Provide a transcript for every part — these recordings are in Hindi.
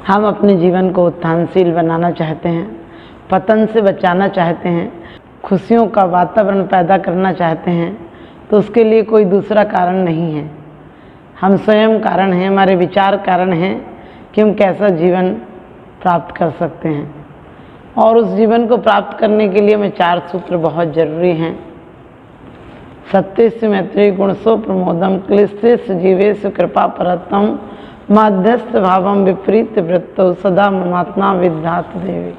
हम अपने जीवन को उत्थानशील बनाना चाहते हैं, पतन से बचाना चाहते हैं, खुशियों का वातावरण पैदा करना चाहते हैं, तो उसके लिए कोई दूसरा कारण नहीं है। हम स्वयं कारण हैं, हमारे विचार कारण हैं कि हम कैसा जीवन प्राप्त कर सकते हैं। और उस जीवन को प्राप्त करने के लिए हमें 4 सूत्र बहुत जरूरी हैं। सत्यस्य मैत्री गुणसो प्रमोदम क्लिष्टेषु जीवेषु कृपा परतम माध्यस्थ भावम विपरीत वृत्तो सदा ममात्मा विद्यात देवी।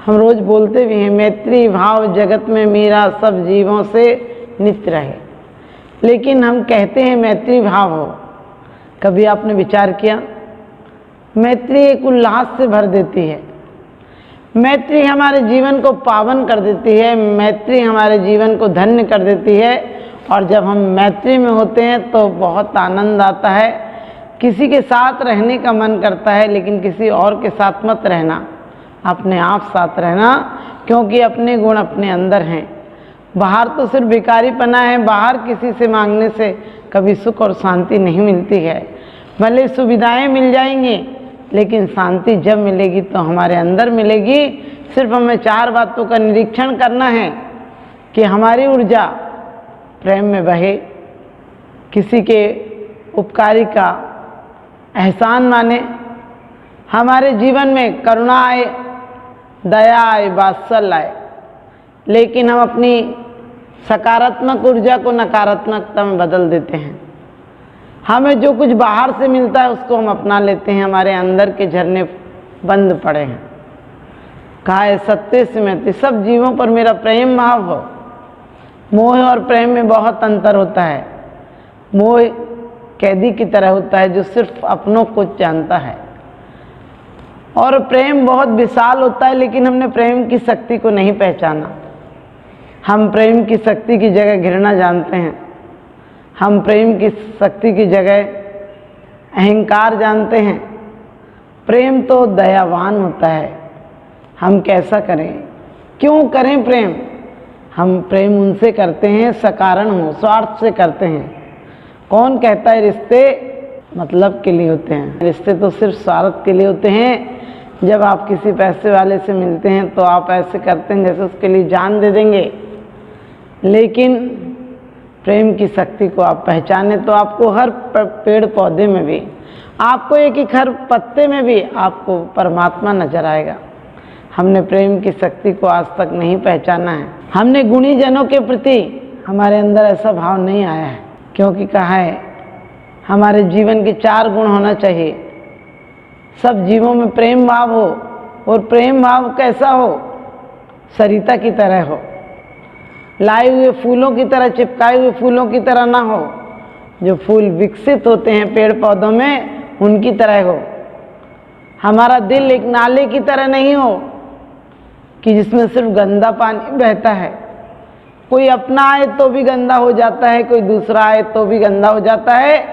हम रोज बोलते भी हैं मैत्री भाव जगत में मेरा सब जीवों से नित्य रहे, लेकिन हम कहते हैं मैत्री भाव हो। कभी आपने विचार किया? मैत्री एक उल्लास से भर देती है, मैत्री हमारे जीवन को पावन कर देती है, मैत्री हमारे जीवन को धन्य कर देती है। और जब हम मैत्री में होते हैं तो बहुत आनंद आता है। किसी के साथ रहने का मन करता है, लेकिन किसी और के साथ मत रहना, अपने आप साथ रहना, क्योंकि अपने गुण अपने अंदर हैं। बाहर तो सिर्फ भिखारीपना है, बाहर किसी से मांगने से कभी सुख और शांति नहीं मिलती है। भले सुविधाएं मिल जाएंगी, लेकिन शांति जब मिलेगी तो हमारे अंदर मिलेगी। सिर्फ हमें 4 बातों का निरीक्षण करना है कि हमारी ऊर्जा प्रेम में बहे, किसी के उपकारी का एहसान माने, हमारे जीवन में करुणा आए, दया आए, वात्सल्य आए। लेकिन हम अपनी सकारात्मक ऊर्जा को नकारात्मकता में बदल देते हैं। हमें जो कुछ बाहर से मिलता है उसको हम अपना लेते हैं, हमारे अंदर के झरने बंद पड़े हैं। कहा है सत्य से मैत्री, सब जीवों पर मेरा प्रेम भाव हो। मोह और प्रेम में बहुत अंतर होता है। मोह कैदी की तरह होता है जो सिर्फ अपनों को जानता है, और प्रेम बहुत विशाल होता है, लेकिन हमने प्रेम की शक्ति को नहीं पहचाना। हम प्रेम की शक्ति की जगह घृणा जानते हैं, हम प्रेम की शक्ति की जगह अहंकार जानते हैं। प्रेम तो दयावान होता है। हम कैसा करें, क्यों करें प्रेम? हम प्रेम उनसे करते हैं सकारण हो, स्वार्थ से करते हैं। कौन कहता है रिश्ते मतलब के लिए होते हैं? रिश्ते तो सिर्फ स्वार्थ के लिए होते हैं। जब आप किसी पैसे वाले से मिलते हैं तो आप ऐसे करते हैं जैसे उसके लिए जान दे देंगे, लेकिन प्रेम की शक्ति को आप पहचाने तो आपको हर पेड़ पौधे में भी, आपको एक हर पत्ते में भी आपको परमात्मा नजर आएगा। हमने प्रेम की शक्ति को आज तक नहीं पहचाना है। हमने गुणी जनों के प्रति हमारे अंदर ऐसा भाव नहीं आया है, क्योंकि कहा है हमारे जीवन के 4 गुण होना चाहिए। सब जीवों में प्रेम भाव हो, और प्रेम भाव कैसा हो? सरिता की तरह हो, लाए हुए फूलों की तरह, चिपकाए हुए फूलों की तरह ना हो। जो फूल विकसित होते हैं पेड़ पौधों में, उनकी तरह हो। हमारा दिल एक नाले की तरह नहीं हो कि जिसमें सिर्फ गंदा पानी बहता है। कोई अपना आए तो भी गंदा हो जाता है, कोई दूसरा आए तो भी गंदा हो जाता है।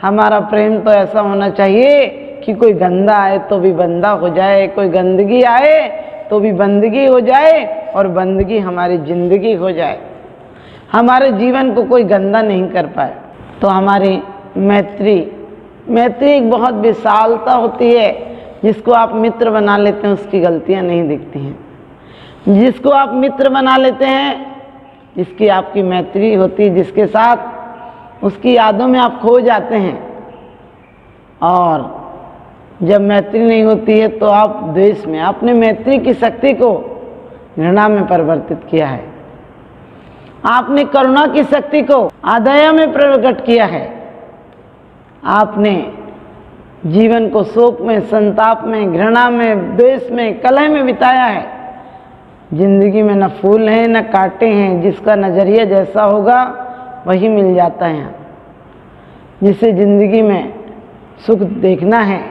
हमारा प्रेम तो ऐसा होना चाहिए कि कोई गंदा आए तो भी बंदा हो जाए, कोई गंदगी आए तो भी बंदगी हो जाए, और बंदगी हमारी जिंदगी हो जाए। हमारे जीवन को कोई गंदा नहीं कर पाए। तो हमारी मैत्री एक बहुत विशालता होती है। जिसको आप मित्र बना लेते हैं उसकी गलतियां नहीं दिखती हैं। जिसको आप मित्र बना लेते हैं, जिसकी आपकी मैत्री होती है, जिसके साथ, उसकी यादों में आप खो जाते हैं। और जब मैत्री नहीं होती है तो आप द्वेष में, आपने मैत्री की शक्ति को घृणा में परिवर्तित किया है। आपने करुणा की शक्ति को अदया में प्रकट किया है। आपने जीवन को शोक में, संताप में, घृणा में, द्वेष में, कलह में बिताया है। जिंदगी में न फूल हैं न कांटे हैं, जिसका नजरिया जैसा होगा वही मिल जाता है। जिसे जिंदगी में सुख देखना है,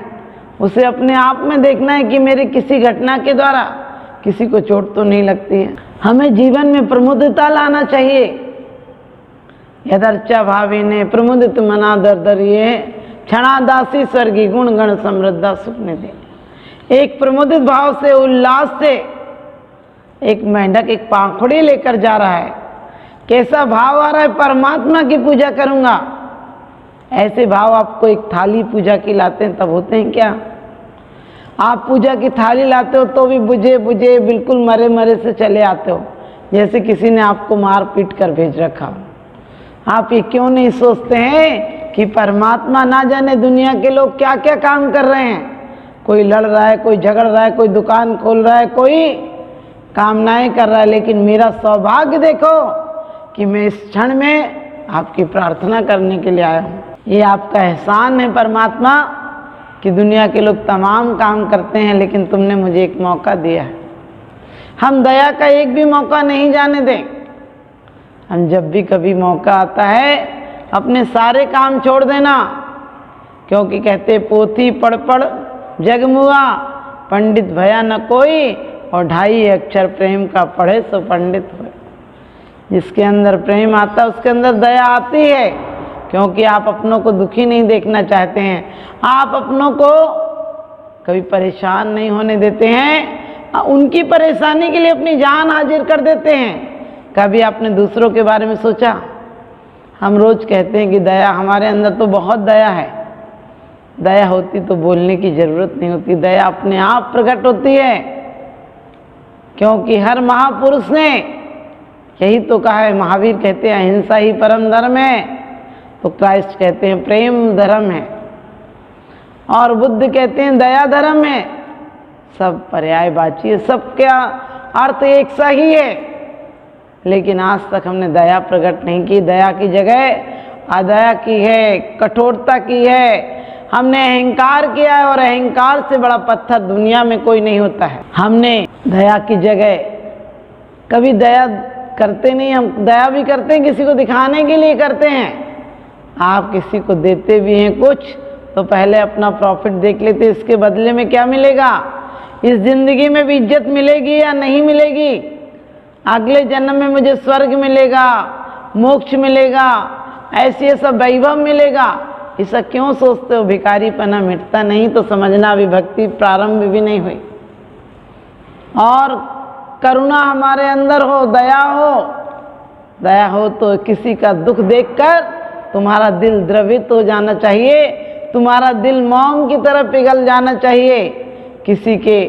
उसे अपने आप में देखना है कि मेरे किसी घटना के द्वारा किसी को चोट तो नहीं लगती है। हमें जीवन में प्रमुदिता लाना चाहिए। यदर्चा भाविने प्रमुदित मना दरदरिये क्षणादासी स्वर्गी गुण गण समृद्धा सुख निधि। एक प्रमुदित भाव से, उल्लास से एक मेंढक एक पाखुड़ी लेकर जा रहा है। कैसा भाव आ रहा है? परमात्मा की पूजा करूंगा। ऐसे भाव आपको एक थाली पूजा की लाते हैं तब होते हैं क्या? आप पूजा की थाली लाते हो तो भी बुझे बुझे बिल्कुल मरे मरे से चले आते हो, जैसे किसी ने आपको मार पीट कर भेज रखा हो। आप ये क्यों नहीं सोचते हैं कि परमात्मा ना जाने दुनिया के लोग क्या क्या काम कर रहे हैं। कोई लड़ रहा है, कोई झगड़ रहा है, कोई दुकान खोल रहा है, कोई कामनाएं कर रहा है, लेकिन मेरा सौभाग्य देखो कि मैं इस क्षण में आपकी प्रार्थना करने के लिए आया हूँ। ये आपका एहसान है परमात्मा कि दुनिया के लोग तमाम काम करते हैं, लेकिन तुमने मुझे एक मौका दिया है। हम दया का एक भी मौका नहीं जाने दें। हम जब भी कभी मौका आता है अपने सारे काम छोड़ देना, क्योंकि कहते पोथी पढ़ पढ़ जगमुआ, पंडित भया न कोई, और 2.5 अक्षर प्रेम का पढ़े सो पंडित हुए। जिसके अंदर प्रेम आता है उसके अंदर दया आती है, क्योंकि आप अपनों को दुखी नहीं देखना चाहते हैं। आप अपनों को कभी परेशान नहीं होने देते हैं, उनकी परेशानी के लिए अपनी जान हाजिर कर देते हैं। कभी आपने दूसरों के बारे में सोचा? हम रोज कहते हैं कि दया, हमारे अंदर तो बहुत दया है। दया होती तो बोलने की जरूरत नहीं होती, दया अपने आप प्रकट होती है, क्योंकि हर महापुरुष ने यही तो कहा है। महावीर कहते हैं अहिंसा ही परम धर्म है, तो क्राइस्ट कहते हैं प्रेम धर्म है, और बुद्ध कहते हैं दया धर्म है। सब पर्यायवाची है, सबका अर्थ एक सा ही है, लेकिन आज तक हमने दया प्रकट नहीं की। दया की जगह अदया की है, कठोरता की है। हमने अहंकार किया है, और अहंकार से बड़ा पत्थर दुनिया में कोई नहीं होता है। हमने दया की जगह कभी दया करते नहीं। हम दया भी करते हैं किसी को दिखाने के लिए करते हैं। आप किसी को देते भी हैं कुछ तो पहले अपना प्रॉफिट देख लेते, इसके बदले में क्या मिलेगा, इस जिंदगी में भी इज्जत मिलेगी या नहीं मिलेगी, अगले जन्म में मुझे स्वर्ग मिलेगा, मोक्ष मिलेगा, ऐसे ऐसा वैभव मिलेगा। ऐसा क्यों सोचते हो? भिखारीपना मिटता नहीं तो समझना अभी भक्ति प्रारंभ भी नहीं हुई। और करुणा हमारे अंदर हो, दया हो। दया हो तो किसी का दुख देखकर तुम्हारा दिल द्रवित हो जाना चाहिए, तुम्हारा दिल मोम की तरह पिघल जाना चाहिए। किसी के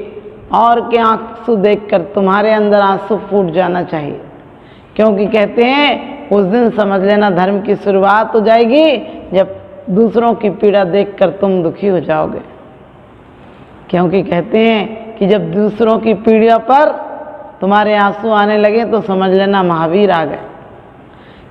और के आंसू देखकर तुम्हारे अंदर आंसू फूट जाना चाहिए, क्योंकि कहते हैं उस दिन समझ लेना धर्म की शुरुआत हो जाएगी जब दूसरों की पीड़ा देखकर तुम दुखी हो जाओगे। क्योंकि कहते हैं कि जब दूसरों की पीड़ा पर तुम्हारे आंसू आने लगे तो समझ लेना महावीर आ गए।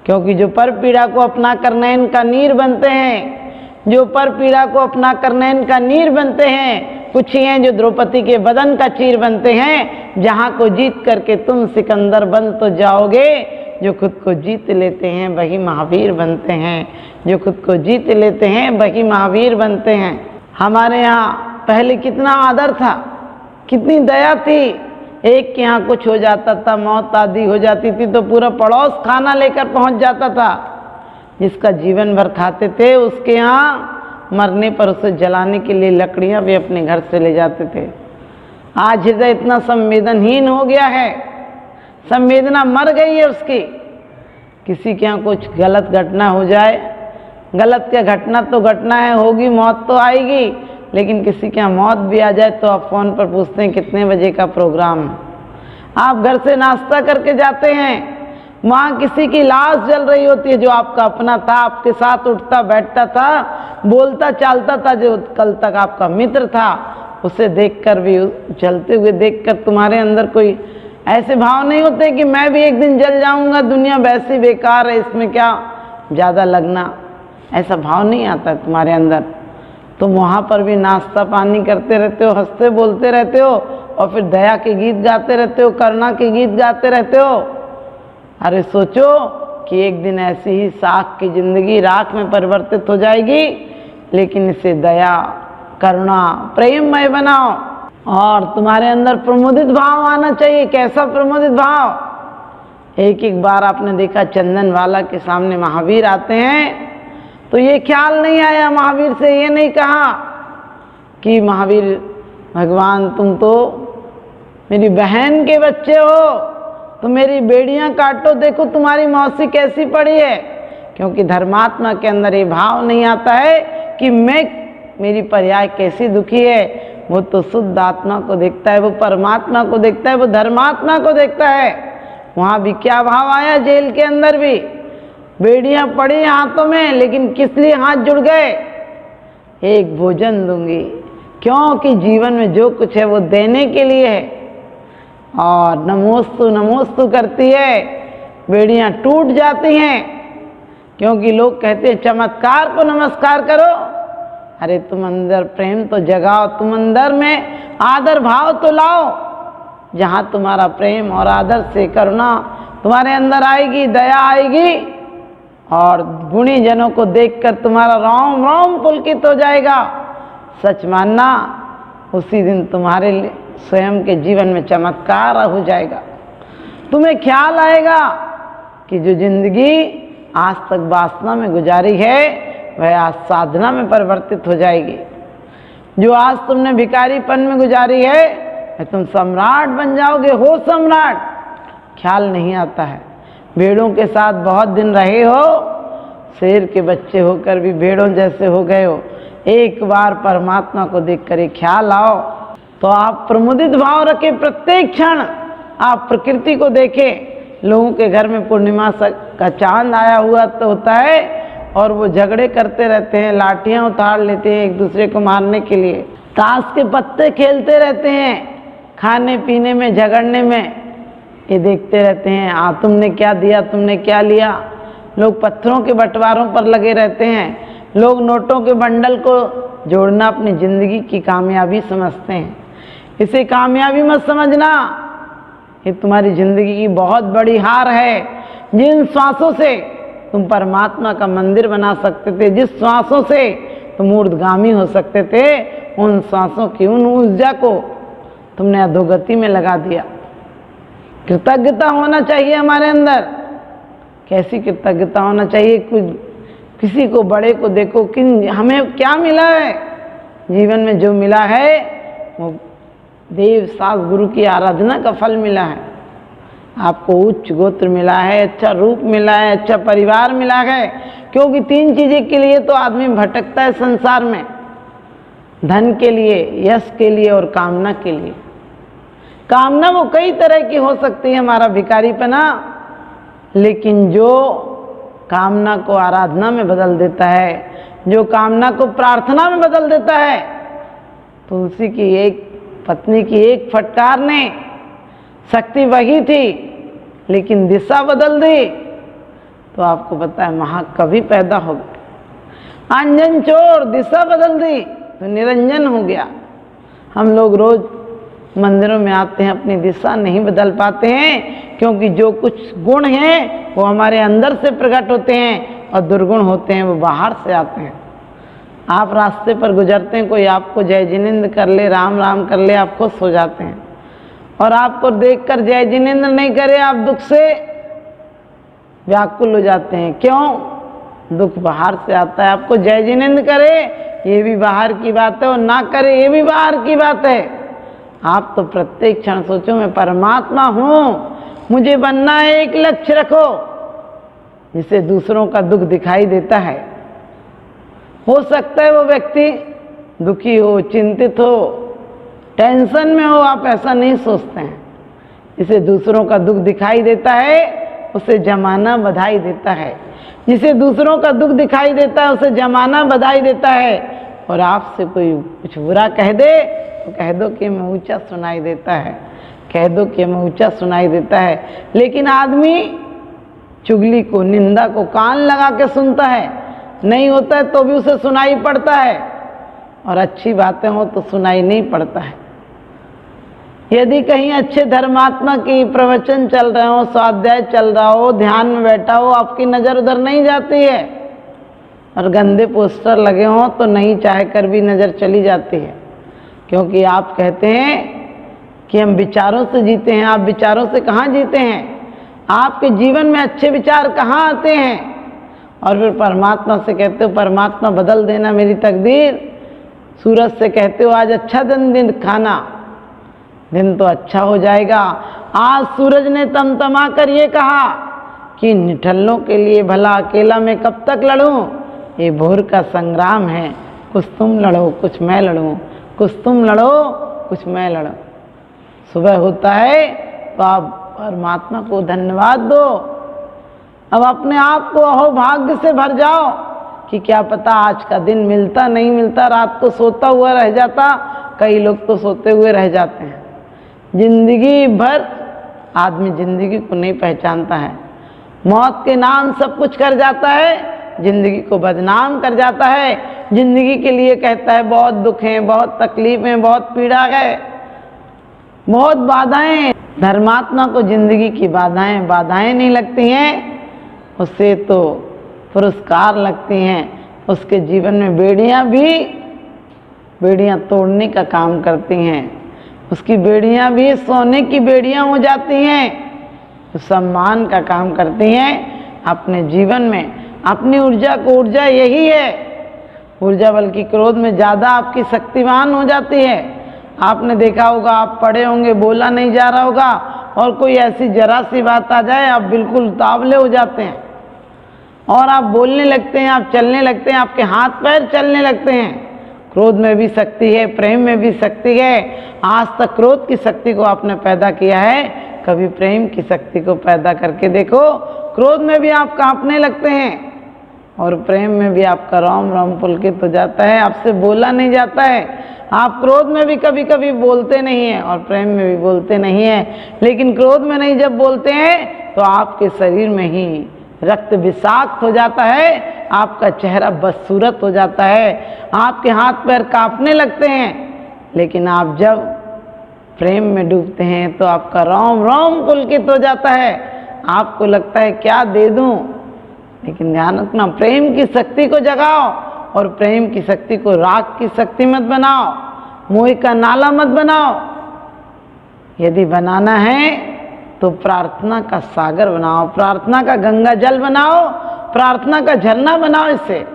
क्योंकि जो पर पीड़ा को अपना कर नयन का नीर बनते हैं, जो पर पीड़ा को अपना कर नयन का नीर बनते हैं, कुछ ही हैं जो द्रौपदी के बदन का चीर बनते हैं। जहाँ को जीत करके तुम सिकंदर बन तो जाओगे, जो खुद को जीत लेते हैं वही महावीर बनते हैं। जो खुद को जीत लेते हैं वही महावीर बनते हैं। हमारे यहाँ पहले कितना आदर था, कितनी दया थी। एक के यहाँ कुछ हो जाता था, मौत आदि हो जाती थी तो पूरा पड़ोस खाना लेकर पहुँच जाता था। जिसका जीवन भर खाते थे उसके यहाँ मरने पर उसे जलाने के लिए लकड़ियाँ भी अपने घर से ले जाते थे। आज हृदय इतना संवेदनहीन हो गया है, संवेदना मर गई है उसकी। किसी के यहाँ कुछ गलत घटना हो जाए, गलत क्या घटना तो घटना है, होगी, मौत तो आएगी, लेकिन किसी के यहाँ मौत भी आ जाए तो आप फ़ोन पर पूछते हैं कितने बजे का प्रोग्राम है। आप घर से नाश्ता करके जाते हैं, वहाँ किसी की लाश जल रही होती है जो आपका अपना था, आपके साथ उठता बैठता था, बोलता चालता था, जो कल तक आपका मित्र था। उसे देखकर भी, जलते हुए देखकर तुम्हारे अंदर कोई ऐसे भाव नहीं होते कि मैं भी एक दिन जल जाऊंगा, दुनिया वैसी बेकार है, इसमें क्या ज़्यादा लगना, ऐसा भाव नहीं आता है तुम्हारे अंदर। तुम वहाँ पर भी नाश्ता पानी करते रहते हो, हंसते बोलते रहते हो, और फिर दया के गीत गाते रहते हो, करुणा के गीत गाते रहते हो। अरे सोचो कि एक दिन ऐसी ही साख की जिंदगी राख में परिवर्तित हो जाएगी, लेकिन इसे दया करुणा प्रेममय बनाओ और तुम्हारे अंदर प्रमोदित भाव आना चाहिए। कैसा प्रमोदित भाव? एक एक बार आपने देखा चंदनवाला के सामने महावीर आते हैं तो ये ख्याल नहीं आया, महावीर से ये नहीं कहा कि महावीर भगवान तुम तो मेरी बहन के बच्चे हो, तो मेरी बेड़ियां काटो, देखो तुम्हारी मौसी कैसी पड़ी है। क्योंकि धर्मात्मा के अंदर ये भाव नहीं आता है कि मेरी पर्याय कैसी दुखी है, वो तो शुद्ध आत्मा को देखता है, वो परमात्मा को देखता है, वो धर्मात्मा को देखता है। वहाँ भी क्या भाव आया, जेल के अंदर भी बेड़ियां पड़ी हाथों में, लेकिन किस लिए हाथ जुड़ गए? एक भोजन दूंगी, क्योंकि जीवन में जो कुछ है वो देने के लिए है। और नमोस्तु नमोस्तु करती है, बेड़ियां टूट जाती हैं, क्योंकि लोग कहते हैं चमत्कार को नमस्कार करो। अरे तुम अंदर प्रेम तो जगाओ, तुम अंदर में आदर भाव तो लाओ। जहाँ तुम्हारा प्रेम और आदर से करुणा तुम्हारे अंदर आएगी, दया आएगी, और गुणी जनों को देखकर तुम्हारा रोम रोम पुलकित हो जाएगा। सच मानना, उसी दिन तुम्हारे स्वयं के जीवन में चमत्कार हो जाएगा। तुम्हें ख्याल आएगा कि जो जिंदगी आज तक वासना में गुजारी है वह आज साधना में परिवर्तित हो जाएगी। जो आज तुमने भिखारीपन में गुजारी है वह तुम सम्राट बन जाओगे, हो सम्राट। ख्याल नहीं आता है, भेड़ों के साथ बहुत दिन रहे हो, शेर के बच्चे होकर भी भेड़ों जैसे हो गए हो। एक बार परमात्मा को देखकर एक ख्याल आओ तो आप प्रमुदित भाव रखें। प्रत्येक क्षण आप प्रकृति को देखें। लोगों के घर में पूर्णिमा का चांद आया हुआ तो होता है, और वो झगड़े करते रहते हैं, लाठियां उतार लेते हैं एक दूसरे को मारने के लिए, ताश के पत्ते खेलते रहते हैं, खाने पीने में झगड़ने में ये देखते रहते हैं। तुमने क्या दिया, तुमने क्या लिया। लोग पत्थरों के बंटवारों पर लगे रहते हैं। लोग नोटों के बंडल को जोड़ना अपनी जिंदगी की कामयाबी समझते हैं। इसे कामयाबी मत समझना, ये तुम्हारी जिंदगी की बहुत बड़ी हार है। जिन श्वासों से तुम परमात्मा का मंदिर बना सकते थे, जिस श्वासों से तुम ऊर्ध्वगामी हो सकते थे, उन श्वासों की उन ऊर्जा को तुमने अधोगति में लगा दिया। कृतज्ञता होना चाहिए हमारे अंदर। कैसी कृतज्ञता होना चाहिए? किसी को बड़े को देखो कि हमें क्या मिला है। जीवन में जो मिला है वो देव सास गुरु की आराधना का फल मिला है। आपको उच्च गोत्र मिला है, अच्छा रूप मिला है, अच्छा परिवार मिला है। क्योंकि 3 चीज़ें के लिए तो आदमी भटकता है संसार में, धन के लिए, यश के लिए और कामना के लिए। कामना वो कई तरह की हो सकती है, हमारा भिखारीपना, लेकिन जो कामना को आराधना में बदल देता है, जो कामना को प्रार्थना में बदल देता है, तुलसी की एक पत्नी की एक फटकार ने शक्ति वही थी, लेकिन दिशा बदल दी तो आपको पता है महाकवि पैदा हो गया। अंजन चोर दिशा बदल दी तो निरंजन हो गया। हम लोग रोज मंदिरों में आते हैं, अपनी दिशा नहीं बदल पाते हैं, क्योंकि जो कुछ गुण हैं वो हमारे अंदर से प्रकट होते हैं और दुर्गुण होते हैं वो बाहर से आते हैं। आप रास्ते पर गुजरते हैं, कोई आपको जय जिनेंद्र कर ले, राम राम कर ले, आप खुश हो जाते हैं। और आपको देखकर जय जिनेंद्र नहीं करे, आप दुख से व्याकुल हो जाते हैं। क्यों? दुख बाहर से आता है। आपको जय जिनेंद्र करे ये भी बाहर की बात है, और ना करे ये भी बाहर की बात है। आप तो प्रत्येक क्षण सोचो मैं परमात्मा हूँ, मुझे बनना है, एक लक्ष्य रखो जिसे दूसरों का दुख दिखाई देता है। हो सकता है वो व्यक्ति दुखी हो, चिंतित हो, टेंशन में हो, आप ऐसा नहीं सोचते हैं। जिसे दूसरों का दुख दिखाई देता है उसे जमाना बधाई देता है। जिसे दूसरों का दुख दिखाई देता है उसे जमाना बधाई देता है। और आपसे कोई कुछ बुरा कह दे तो कह दो कि मैं ऊंचा सुनाई देता है, कह दो कि मैं ऊंचा सुनाई देता है। लेकिन आदमी चुगली को, निंदा को कान लगा के सुनता है, नहीं होता है तो भी उसे सुनाई पड़ता है, और अच्छी बातें हो तो सुनाई नहीं पड़ता है। यदि कहीं अच्छे धर्मात्मा की प्रवचन चल रहे हो, स्वाध्याय चल रहा हो, ध्यान में बैठा हो, आपकी नज़र उधर नहीं जाती है, और गंदे पोस्टर लगे हों तो नहीं चाह कर भी नज़र चली जाती है। क्योंकि आप कहते हैं कि हम विचारों से जीते हैं। आप विचारों से कहाँ जीते हैं? आपके जीवन में अच्छे विचार कहाँ आते हैं? और फिर परमात्मा से कहते हो परमात्मा बदल देना मेरी तकदीर। सूरज से कहते हो आज अच्छा दिन खाना, दिन तो अच्छा हो जाएगा। आज सूरज ने तमतमा कर ये कहा कि निठल्लों के लिए भला अकेला मैं कब तक लड़ूं, ये भोर का संग्राम है, कुछ तुम लड़ो कुछ मैं लड़ूं, कुछ तुम लड़ो, कुछ मैं लड़ो। सुबह होता है तो आप परमात्मा को धन्यवाद दो। अब अपने आप को अहोभाग्य से भर जाओ कि क्या पता आज का दिन मिलता नहीं मिलता, रात को सोता हुआ रह जाता। कई लोग तो सोते हुए रह जाते हैं। जिंदगी भर आदमी जिंदगी को नहीं पहचानता है, मौत के नाम सब कुछ कर जाता है, जिंदगी को बदनाम कर जाता है। जिंदगी के लिए कहता है बहुत दुख है, बहुत तकलीफें, बहुत पीड़ा है, बहुत बाधाएं। धर्मात्मा को जिंदगी की बाधाएं नहीं लगती हैं, उससे तो पुरस्कार लगती हैं। उसके जीवन में बेड़ियां तोड़ने का काम करती हैं। उसकी बेड़ियां भी सोने की बेड़ियां हो जाती हैं, तो सम्मान का काम करती हैं। अपने जीवन में अपनी ऊर्जा यही है। ऊर्जा बल्कि क्रोध में ज़्यादा आपकी शक्तिवान हो जाती है। आपने देखा होगा, आप पढ़े होंगे, बोला नहीं जा रहा होगा और कोई ऐसी जरा सी बात आ जाए आप बिल्कुल उतावले हो जाते हैं और आप बोलने लगते हैं, आप चलने लगते हैं, आपके हाथ पैर चलने लगते हैं। क्रोध में भी शक्ति है, प्रेम में भी शक्ति है। आज तक क्रोध की शक्ति को आपने पैदा किया है, कभी प्रेम की शक्ति को पैदा करके देखो। क्रोध में भी आप कांपने लगते हैं और प्रेम में भी आपका रोम रोम पुलकित हो जाता है, आपसे बोला नहीं जाता है। आप क्रोध में भी कभी कभी बोलते नहीं हैं और प्रेम में भी बोलते नहीं हैं, लेकिन क्रोध में नहीं जब बोलते हैं तो आपके शरीर में ही रक्त विषाक्त हो जाता है, आपका चेहरा बदसूरत हो जाता है, आपके हाथ पैर कांपने लगते हैं। लेकिन आप जब प्रेम में डूबते हैं तो आपका रोम रोम पुलकित हो जाता है, आपको लगता है क्या दे दूं। लेकिन ध्यान रखना, प्रेम की शक्ति को जगाओ और प्रेम की शक्ति को राग की शक्ति मत बनाओ, मोह का नाला मत बनाओ। यदि बनाना है तो प्रार्थना का सागर बनाओ, प्रार्थना का गंगा जल बनाओ, प्रार्थना का झरना बनाओ। इससे